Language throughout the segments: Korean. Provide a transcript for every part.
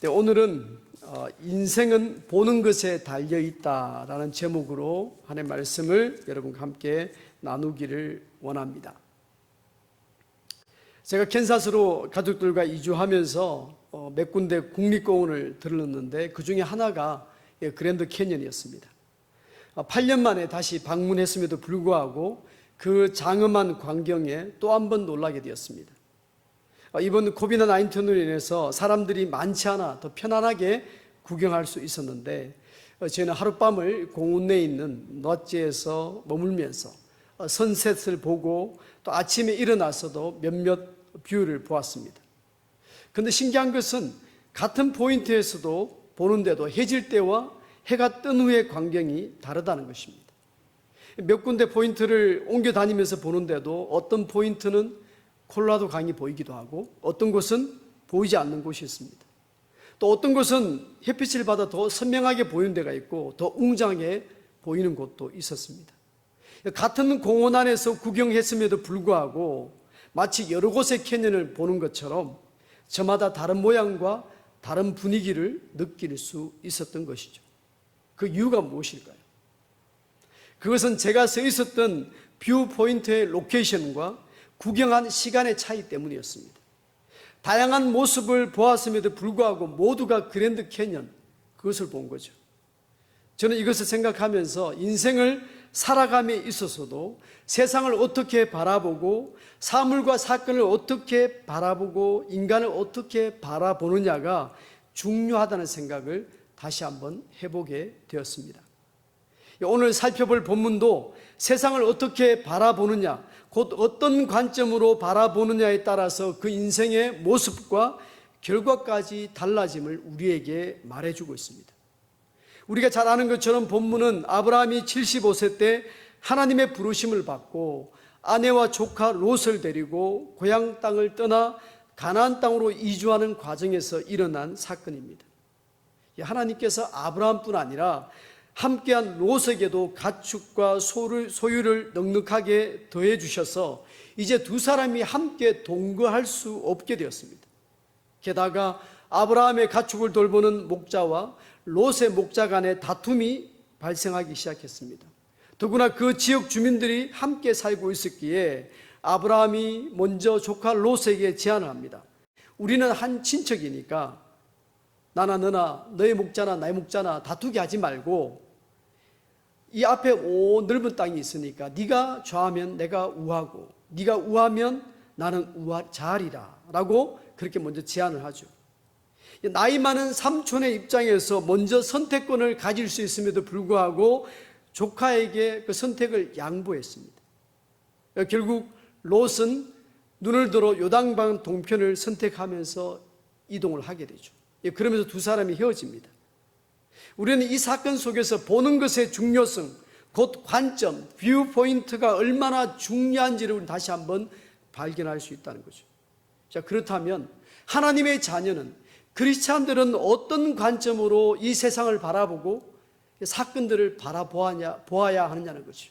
네, 오늘은 인생은 보는 것에 달려있다라는 제목으로 하나님의 말씀을 여러분과 함께 나누기를 원합니다. 제가 캔사스로 가족들과 이주하면서 몇 군데 국립공원을 들렀는데 그 중에 하나가 그랜드 캐년이었습니다. 8년 만에 다시 방문했음에도 불구하고 그 장엄한 광경에 또 한 번 놀라게 되었습니다. 이번 코비드-19로 인해서 사람들이 많지 않아 더 편안하게 구경할 수 있었는데 저희는 하룻밤을 공원 내에 있는 넛지에서 머물면서 선셋을 보고 또 아침에 일어나서도 몇몇 뷰를 보았습니다. 그런데 신기한 것은 같은 포인트에서도 보는데도 해질 때와 해가 뜬 후의 광경이 다르다는 것입니다. 몇 군데 포인트를 옮겨 다니면서 보는데도 어떤 포인트는 콜로라도 강이 보이기도 하고 어떤 곳은 보이지 않는 곳이 있습니다. 또 어떤 곳은 햇빛을 받아 더 선명하게 보이는 데가 있고 더 웅장하게 보이는 곳도 있었습니다. 같은 공원 안에서 구경했음에도 불구하고 마치 여러 곳의 캐년을 보는 것처럼 저마다 다른 모양과 다른 분위기를 느낄 수 있었던 것이죠. 그 이유가 무엇일까요? 그것은 제가 서 있었던 뷰 포인트의 로케이션과 구경한 시간의 차이 때문이었습니다. 다양한 모습을 보았음에도 불구하고 모두가 그랜드 캐년, 그것을 본 거죠. 저는 이것을 생각하면서 인생을 살아감에 있어서도 세상을 어떻게 바라보고 사물과 사건을 어떻게 바라보고 인간을 어떻게 바라보느냐가 중요하다는 생각을 다시 한번 해보게 되었습니다. 오늘 살펴볼 본문도 세상을 어떻게 바라보느냐, 곧 어떤 관점으로 바라보느냐에 따라서 그 인생의 모습과 결과까지 달라짐을 우리에게 말해주고 있습니다. 우리가 잘 아는 것처럼 본문은 아브라함이 75세 때 하나님의 부르심을 받고 아내와 조카 롯을 데리고 고향 땅을 떠나 가나안 땅으로 이주하는 과정에서 일어난 사건입니다. 하나님께서 아브라함뿐 아니라 함께한 롯에게도 가축과 소유를 넉넉하게 더해 주셔서 이제 두 사람이 함께 동거할 수 없게 되었습니다. 게다가 아브라함의 가축을 돌보는 목자와 롯의 목자 간의 다툼이 발생하기 시작했습니다. 더구나 그 지역 주민들이 함께 살고 있었기에 아브라함이 먼저 조카 롯에게 제안을 합니다. 우리는 한 친척이니까 나나 너나 너의 목자나 나의 목자나 다투게 하지 말고 이 앞에 온 넓은 땅이 있으니까 네가 좌하면 내가 우하고 네가 우하면 나는 우하자리라 라고 그렇게 먼저 제안을 하죠. 나이 많은 삼촌의 입장에서 먼저 선택권을 가질 수 있음에도 불구하고 조카에게 그 선택을 양보했습니다. 결국 롯은 눈을 들어 요단강 동편을 선택하면서 이동을 하게 되죠. 그러면서 두 사람이 헤어집니다. 우리는 이 사건 속에서 보는 것의 중요성, 곧 관점, 뷰 포인트가 얼마나 중요한지를 우리 다시 한번 발견할 수 있다는 거죠. 자, 그렇다면 하나님의 자녀는, 크리스찬들은 어떤 관점으로 이 세상을 바라보고 사건들을 보아야 하느냐는 거죠.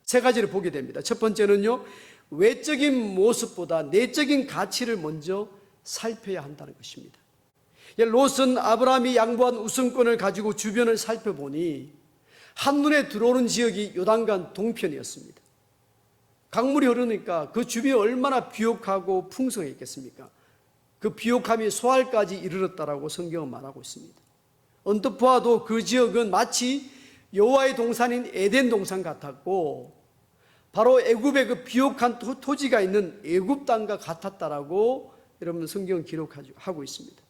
세 가지를 보게 됩니다. 첫 번째는요, 외적인 모습보다 내적인 가치를 먼저 살펴야 한다는 것입니다. 롯은 아브라함이 양보한 우선권을 가지고 주변을 살펴보니 한눈에 들어오는 지역이 요단강 동편이었습니다. 강물이 흐르니까 그 주변이 얼마나 비옥하고 풍성했겠습니까? 그 비옥함이 소알까지 이르렀다라고 성경은 말하고 있습니다. 언뜻 보아도 그 지역은 마치 여호와의 동산인 에덴 동산 같았고 바로 애굽의 그 비옥한 토지가 있는 애굽 땅과 같았다라고 여러분 성경은 기록하고 있습니다.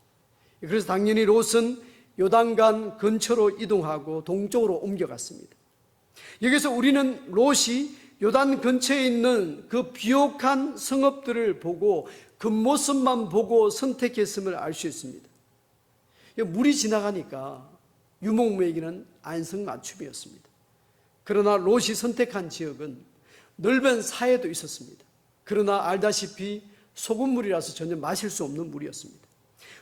그래서 당연히 롯은 요단강 근처로 이동하고 동쪽으로 옮겨갔습니다. 여기서 우리는 롯이 요단 근처에 있는 그 비옥한 성읍들을 보고 그 모습만 보고 선택했음을 알 수 있습니다. 물이 지나가니까 유목민에게는 안성맞춤이었습니다. 그러나 롯이 선택한 지역은 넓은 사해도 있었습니다. 그러나 알다시피 소금물이라서 전혀 마실 수 없는 물이었습니다.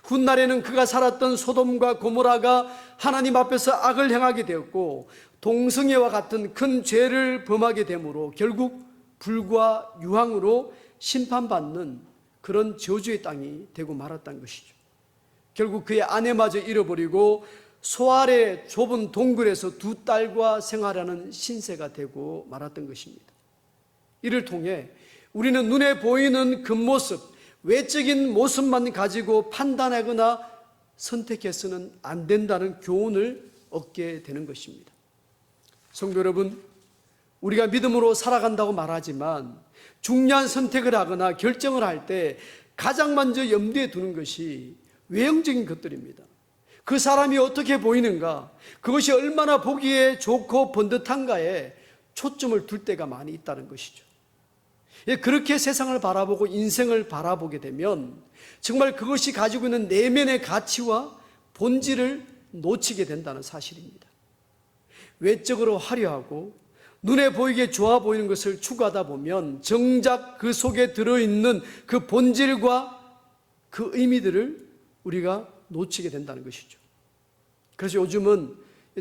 훗날에는 그가 살았던 소돔과 고모라가 하나님 앞에서 악을 행하게 되었고 동성애와 같은 큰 죄를 범하게 되므로 결국 불과 유황으로 심판받는 그런 저주의 땅이 되고 말았다는 것이죠. 결국 그의 아내마저 잃어버리고 소알의 좁은 동굴에서 두 딸과 생활하는 신세가 되고 말았던 것입니다. 이를 통해 우리는 눈에 보이는 겉모습, 외적인 모습만 가지고 판단하거나 선택해서는 안 된다는 교훈을 얻게 되는 것입니다. 성도 여러분, 우리가 믿음으로 살아간다고 말하지만 중요한 선택을 하거나 결정을 할 때 가장 먼저 염두에 두는 것이 외형적인 것들입니다. 그 사람이 어떻게 보이는가, 그것이 얼마나 보기에 좋고 번듯한가에 초점을 둘 때가 많이 있다는 것이죠. 그렇게 세상을 바라보고 인생을 바라보게 되면 정말 그것이 가지고 있는 내면의 가치와 본질을 놓치게 된다는 사실입니다. 외적으로 화려하고 눈에 보이게 좋아 보이는 것을 추구하다 보면 정작 그 속에 들어있는 그 본질과 그 의미들을 우리가 놓치게 된다는 것이죠. 그래서 요즘은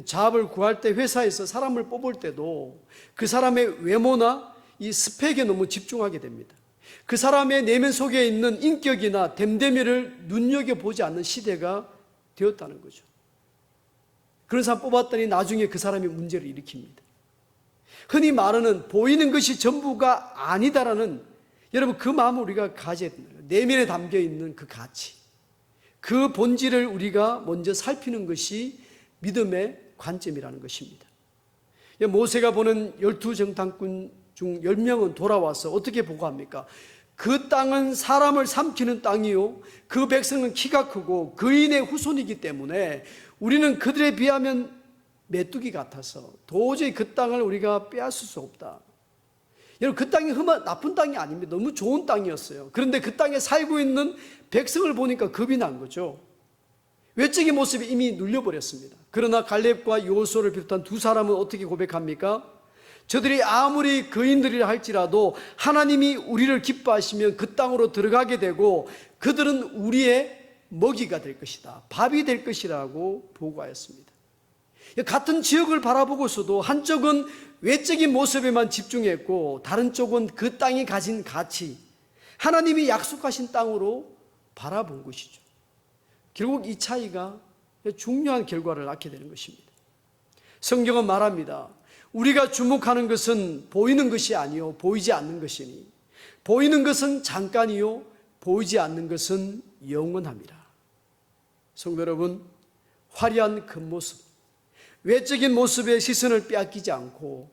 잡을 구할 때 회사에서 사람을 뽑을 때도 그 사람의 외모나 이 스펙에 너무 집중하게 됩니다. 그 사람의 내면 속에 있는 인격이나 됨됨이를 눈여겨보지 않는 시대가 되었다는 거죠. 그런 사람 뽑았더니 나중에 그 사람이 문제를 일으킵니다. 흔히 말하는 보이는 것이 전부가 아니다라는, 여러분 그 마음을 우리가 가져야 됩니다. 내면에 담겨있는 그 가치, 그 본질을 우리가 먼저 살피는 것이 믿음의 관점이라는 것입니다. 모세가 보는 12정탐꾼 중 10명은 돌아와서 어떻게 보고합니까? 그 땅은 사람을 삼키는 땅이요, 그 백성은 키가 크고 그인의 후손이기 때문에 우리는 그들에 비하면 메뚜기 같아서 도저히 그 땅을 우리가 빼앗을 수 없다. 여러분, 그 땅이 나쁜 땅이 아닙니다. 너무 좋은 땅이었어요. 그런데 그 땅에 살고 있는 백성을 보니까 겁이 난 거죠. 외적인 모습이 이미 눌려버렸습니다. 그러나 갈렙과 여호수아를 비롯한 두 사람은 어떻게 고백합니까? 저들이 아무리 거인들이라 할지라도 하나님이 우리를 기뻐하시면 그 땅으로 들어가게 되고 그들은 우리의 먹이가 될 것이다, 밥이 될 것이라고 보고하였습니다. 같은 지역을 바라보고서도 한쪽은 외적인 모습에만 집중했고 다른 쪽은 그 땅이 가진 가치, 하나님이 약속하신 땅으로 바라본 것이죠. 결국 이 차이가 중요한 결과를 낳게 되는 것입니다. 성경은 말합니다. 우리가 주목하는 것은 보이는 것이 아니요 보이지 않는 것이니 보이는 것은 잠깐이요 보이지 않는 것은 영원함이라. 성도 여러분, 화려한 겉모습, 외적인 모습에 시선을 빼앗기지 않고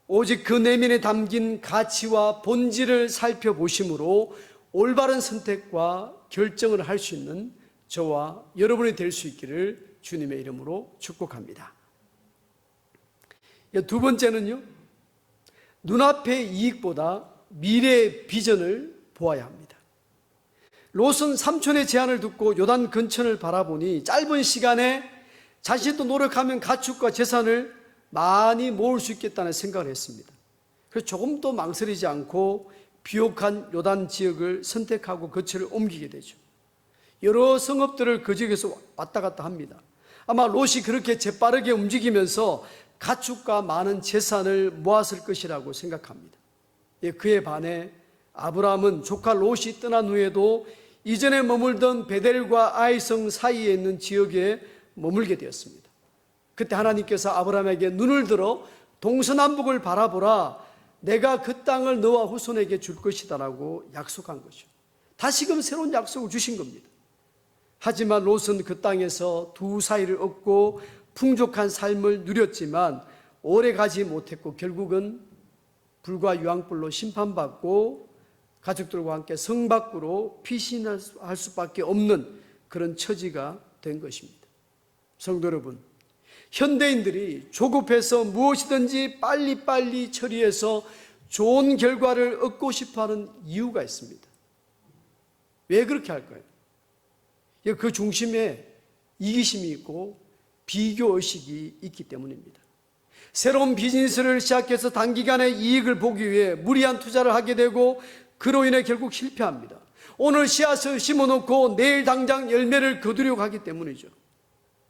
오직 그 내면에 담긴 가치와 본질을 살펴보심으로 올바른 선택과 결정을 할 수 있는 저와 여러분이 될 수 있기를 주님의 이름으로 축복합니다. 두 번째는요, 눈앞의 이익보다 미래의 비전을 보아야 합니다. 롯은 삼촌의 제안을 듣고 요단 근천을 바라보니 짧은 시간에 자신도 노력하면 가축과 재산을 많이 모을 수 있겠다는 생각을 했습니다. 그래서 조금도 망설이지 않고 비옥한 요단 지역을 선택하고 거처를 옮기게 되죠. 여러 성읍들을 그 지역에서 왔다 갔다 합니다. 아마 롯이 그렇게 재빠르게 움직이면서 가축과 많은 재산을 모았을 것이라고 생각합니다. 그에 반해 아브라함은 조카 롯이 떠난 후에도 이전에 머물던 베델과 아이성 사이에 있는 지역에 머물게 되었습니다. 그때 하나님께서 아브라함에게 눈을 들어 동서남북을 바라보라, 내가 그 땅을 너와 후손에게 줄 것이다 라고 약속한 거죠. 다시금 새로운 약속을 주신 겁니다. 하지만 롯은 그 땅에서 두 사이를 얻고 풍족한 삶을 누렸지만 오래 가지 못했고 결국은 불과 유황불로 심판받고 가족들과 함께 성 밖으로 피신할 수밖에 없는 그런 처지가 된 것입니다. 성도 여러분, 현대인들이 조급해서 무엇이든지 빨리빨리 처리해서 좋은 결과를 얻고 싶어하는 이유가 있습니다. 왜 그렇게 할까요? 그 중심에 이기심이 있고 비교의식이 있기 때문입니다. 새로운 비즈니스를 시작해서 단기간에 이익을 보기 위해 무리한 투자를 하게 되고 그로 인해 결국 실패합니다. 오늘 씨앗을 심어놓고 내일 당장 열매를 거두려고 하기 때문이죠.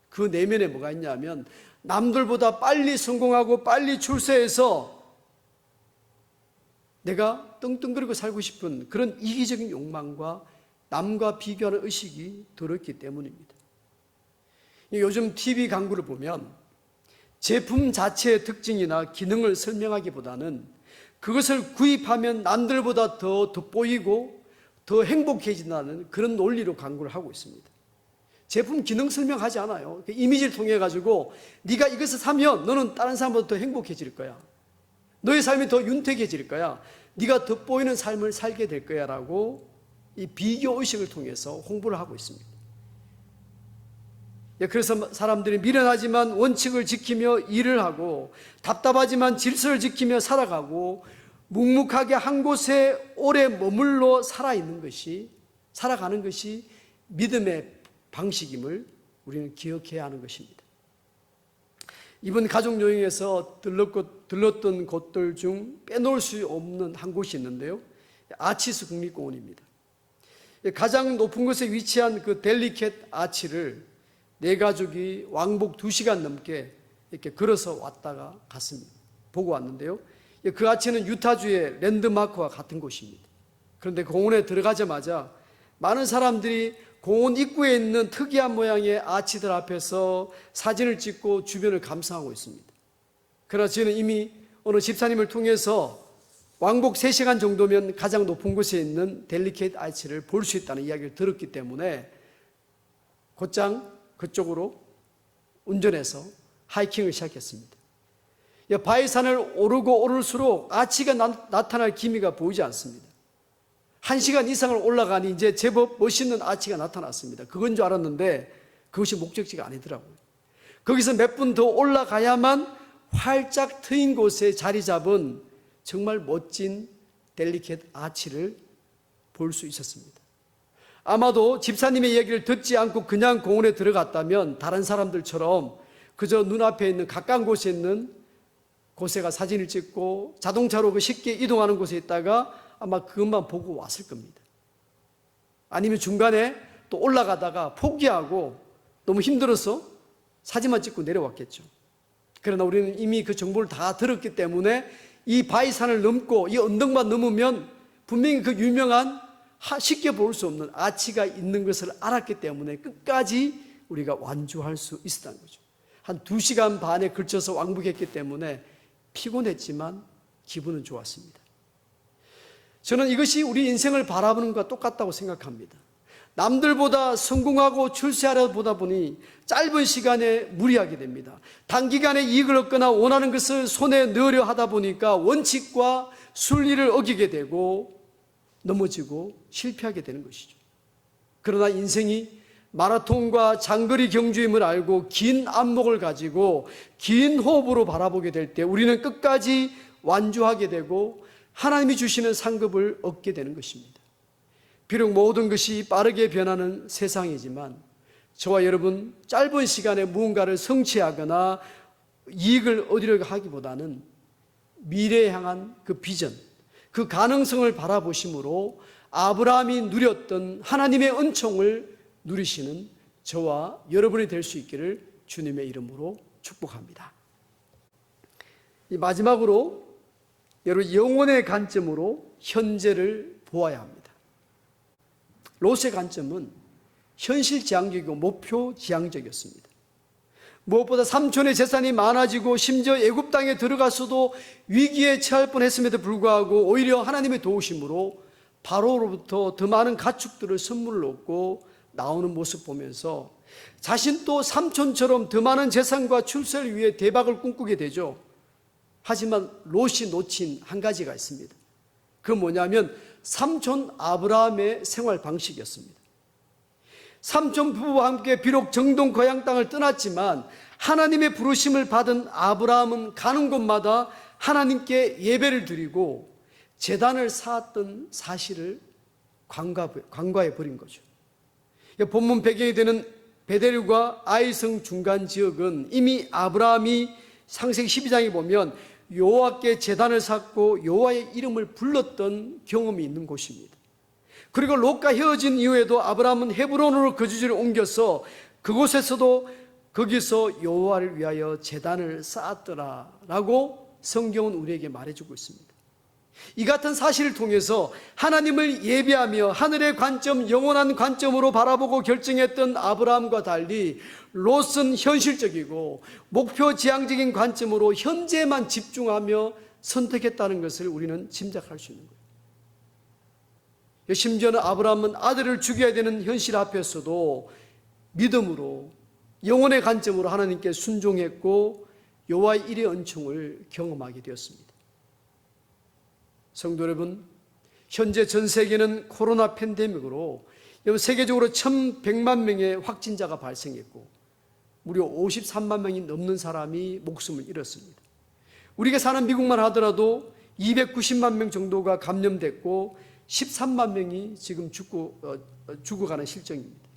그 내면에 뭐가 있냐면 남들보다 빨리 성공하고 빨리 출세해서 내가 떵떵거리고 살고 싶은 그런 이기적인 욕망과 남과 비교하는 의식이 들어있기 때문입니다. 요즘 TV 광고를 보면 제품 자체의 특징이나 기능을 설명하기보다는 그것을 구입하면 남들보다 더 돋보이고 더 행복해진다는 그런 논리로 광고를 하고 있습니다. 제품 기능 설명하지 않아요. 이미지를 통해 가지고 네가 이것을 사면 너는 다른 사람보다 더 행복해질 거야. 너의 삶이 더 윤택해질 거야. 네가 돋보이는 삶을 살게 될 거야 라고 이 비교 의식을 통해서 홍보를 하고 있습니다. 그래서 사람들이 미련하지만 원칙을 지키며 일을 하고 답답하지만 질서를 지키며 살아가고 묵묵하게 한 곳에 오래 머물러 살아가는 것이 믿음의 방식임을 우리는 기억해야 하는 것입니다. 이번 가족 여행에서 들렀던 곳들 중 빼놓을 수 없는 한 곳이 있는데요. 아치스 국립공원입니다. 가장 높은 곳에 위치한 그 델리캣 아치를 네 가족이 왕복 2시간 넘게 이렇게 걸어서 왔다가 갔습니다. 보고 왔는데요. 그 아치는 유타주의 랜드마크와 같은 곳입니다. 그런데 공원에 들어가자마자 많은 사람들이 공원 입구에 있는 특이한 모양의 아치들 앞에서 사진을 찍고 주변을 감상하고 있습니다. 그러나 저는 이미 어느 집사님을 통해서 왕복 3시간 정도면 가장 높은 곳에 있는 델리케이트 아치를 볼 수 있다는 이야기를 들었기 때문에 곧장 그쪽으로 운전해서 하이킹을 시작했습니다. 바위산을 오르고 오를수록 아치가 나타날 기미가 보이지 않습니다. 1시간 이상을 올라가니 이제 제법 멋있는 아치가 나타났습니다. 그건 줄 알았는데 그것이 목적지가 아니더라고요. 거기서 몇 분 더 올라가야만 활짝 트인 곳에 자리 잡은 정말 멋진 델리켓 아치를 볼 수 있었습니다. 아마도 집사님의 얘기를 듣지 않고 그냥 공원에 들어갔다면 다른 사람들처럼 그저 눈앞에 있는 가까운 곳에 있는 곳에 가 사진을 찍고 자동차로 쉽게 이동하는 곳에 있다가 아마 그것만 보고 왔을 겁니다. 아니면 중간에 또 올라가다가 포기하고 너무 힘들어서 사진만 찍고 내려왔겠죠. 그러나 우리는 이미 그 정보를 다 들었기 때문에 이 바위산을 넘고 이 언덕만 넘으면 분명히 그 유명한 쉽게 볼 수 없는 아치가 있는 것을 알았기 때문에 끝까지 우리가 완주할 수 있었다는 거죠. 한 2시간 반에 걸쳐서 왕복했기 때문에 피곤했지만 기분은 좋았습니다. 저는 이것이 우리 인생을 바라보는 것과 똑같다고 생각합니다. 남들보다 성공하고 출세하려 보다 보니 짧은 시간에 무리하게 됩니다. 단기간에 이익을 얻거나 원하는 것을 손에 넣으려 하다 보니까 원칙과 순리를 어기게 되고 넘어지고 실패하게 되는 것이죠. 그러나 인생이 마라톤과 장거리 경주임을 알고 긴 안목을 가지고 긴 호흡으로 바라보게 될 때 우리는 끝까지 완주하게 되고 하나님이 주시는 상급을 얻게 되는 것입니다. 비록 모든 것이 빠르게 변하는 세상이지만 저와 여러분 짧은 시간에 무언가를 성취하거나 이익을 얻으려고 하기보다는 미래에 향한 그 비전, 그 가능성을 바라보심으로 아브라함이 누렸던 하나님의 은총을 누리시는 저와 여러분이 될 수 있기를 주님의 이름으로 축복합니다. 마지막으로 여러분 영혼의 관점으로 현재를 보아야 합니다. 롯의 관점은 현실 지향적이고 목표 지향적이었습니다. 무엇보다 삼촌의 재산이 많아지고 심지어 애굽 땅에 들어가서도 위기에 처할 뻔했음에도 불구하고 오히려 하나님의 도우심으로 바로로부터 더 많은 가축들을 선물을 얻고 나오는 모습 보면서 자신도 삼촌처럼 더 많은 재산과 출세를 위해 대박을 꿈꾸게 되죠. 하지만 롯이 놓친 한 가지가 있습니다. 그건 뭐냐면 삼촌 아브라함의 생활 방식이었습니다. 삼촌 부부와 함께 비록 정동 고향 땅을 떠났지만 하나님의 부르심을 받은 아브라함은 가는 곳마다 하나님께 예배를 드리고 제단을 쌓았던 사실을 간과해 버린 거죠. 본문 배경이 되는 베델과 아이성 중간 지역은 이미 아브라함이 창세기 12장에 보면 여호와께 제단을 쌓고 여호와의 이름을 불렀던 경험이 있는 곳입니다. 그리고 롯과 헤어진 이후에도 아브라함은 헤브론으로 거주지를 옮겨서 그곳에서도 거기서 여호와를 위하여 제단을 쌓았더라라고 성경은 우리에게 말해주고 있습니다. 이 같은 사실을 통해서 하나님을 예배하며 하늘의 관점, 영원한 관점으로 바라보고 결정했던 아브라함과 달리 롯은 현실적이고 목표 지향적인 관점으로 현재만 집중하며 선택했다는 것을 우리는 짐작할 수 있는 거예요. 심지어는 아브라함은 아들을 죽여야 되는 현실 앞에서도 믿음으로 영혼의 관점으로 하나님께 순종했고 여호와의 일의 은총을 경험하게 되었습니다. 성도 여러분, 현재 전 세계는 코로나 팬데믹으로 세계적으로 1,100만 명의 확진자가 발생했고 무려 53만 명이 넘는 사람이 목숨을 잃었습니다. 우리가 사는 미국만 하더라도 290만 명 정도가 감염됐고 13만 명이 지금 죽어가는 실정입니다.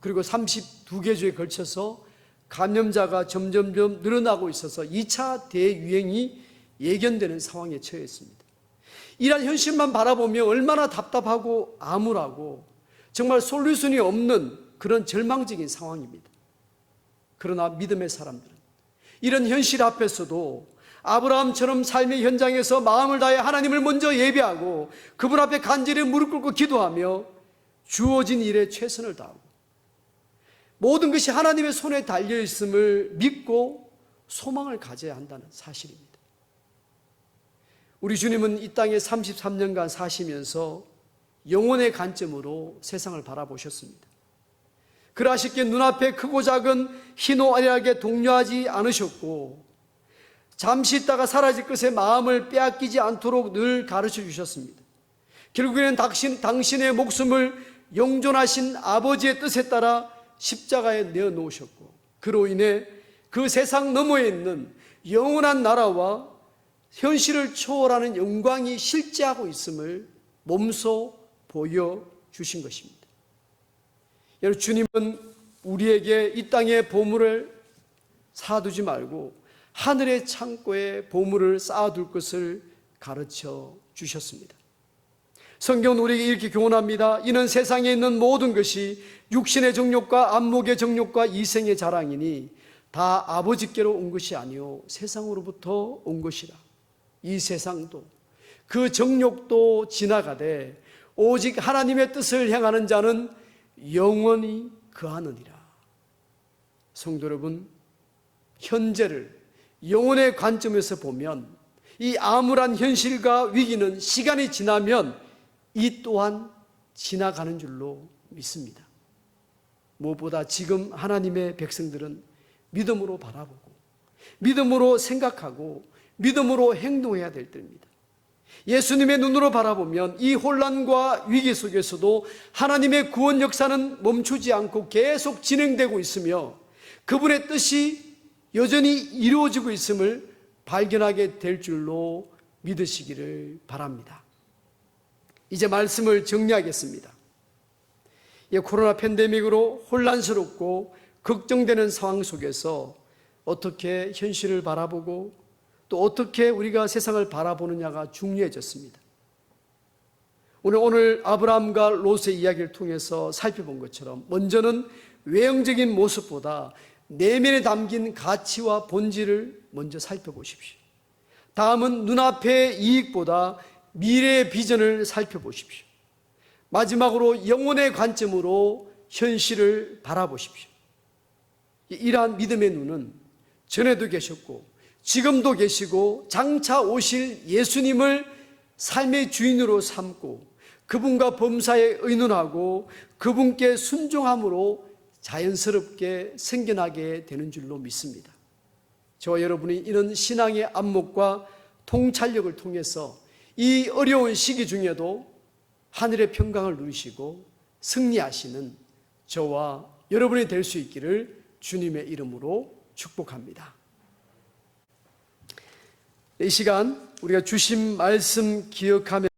그리고 32개 주에 걸쳐서 감염자가 점점점 늘어나고 있어서 2차 대유행이 예견되는 상황에 처했습니다. 이러한 현실만 바라보며 얼마나 답답하고 암울하고 정말 솔루션이 없는 그런 절망적인 상황입니다. 그러나 믿음의 사람들은 이런 현실 앞에서도 아브라함처럼 삶의 현장에서 마음을 다해 하나님을 먼저 예배하고 그분 앞에 간절히 무릎 꿇고 기도하며 주어진 일에 최선을 다하고 모든 것이 하나님의 손에 달려있음을 믿고 소망을 가져야 한다는 사실입니다. 우리 주님은 이 땅에 33년간 사시면서 영혼의 관점으로 세상을 바라보셨습니다. 그러하시기에 눈앞에 크고 작은 희노 애락에 동요하지 않으셨고 잠시 있다가 사라질 것에 마음을 빼앗기지 않도록 늘 가르쳐 주셨습니다. 결국에는 당신의 목숨을 영존하신 아버지의 뜻에 따라 십자가에 내어놓으셨고 그로 인해 그 세상 너머에 있는 영원한 나라와 현실을 초월하는 영광이 실제하고 있음을 몸소 보여주신 것입니다. 여러분, 주님은 우리에게 이 땅의 보물을 사두지 말고 하늘의 창고에 보물을 쌓아둘 것을 가르쳐 주셨습니다. 성경은 우리에게 이렇게 교훈합니다. 이는 세상에 있는 모든 것이 육신의 정욕과 안목의 정욕과 이생의 자랑이니 다 아버지께로 온 것이 아니요 세상으로부터 온 것이라. 이 세상도 그 정욕도 지나가되 오직 하나님의 뜻을 행하는 자는 영원히 거하느니라. 성도 여러분, 현재를 영혼의 관점에서 보면 이 암울한 현실과 위기는 시간이 지나면 이 또한 지나가는 줄로 믿습니다. 무엇보다 지금 하나님의 백성들은 믿음으로 바라보고 믿음으로 생각하고 믿음으로 행동해야 될 때입니다. 예수님의 눈으로 바라보면 이 혼란과 위기 속에서도 하나님의 구원 역사는 멈추지 않고 계속 진행되고 있으며 그분의 뜻이 여전히 이루어지고 있음을 발견하게 될 줄로 믿으시기를 바랍니다. 이제 말씀을 정리하겠습니다. 코로나 팬데믹으로 혼란스럽고 걱정되는 상황 속에서 어떻게 현실을 바라보고 또 어떻게 우리가 세상을 바라보느냐가 중요해졌습니다. 오늘 아브라함과 롯의 이야기를 통해서 살펴본 것처럼 먼저는 외형적인 모습보다 내면에 담긴 가치와 본질을 먼저 살펴보십시오. 다음은 눈앞의 이익보다 미래의 비전을 살펴보십시오. 마지막으로 영혼의 관점으로 현실을 바라보십시오. 이러한 믿음의 눈은 전에도 계셨고 지금도 계시고 장차 오실 예수님을 삶의 주인으로 삼고 그분과 범사에 의논하고 그분께 순종함으로 자연스럽게 생겨나게 되는 줄로 믿습니다. 저와 여러분이 이런 신앙의 안목과 통찰력을 통해서 이 어려운 시기 중에도 하늘의 평강을 누리시고 승리하시는 저와 여러분이 될 수 있기를 주님의 이름으로 축복합니다. 이 시간 우리가 주신 말씀 기억하며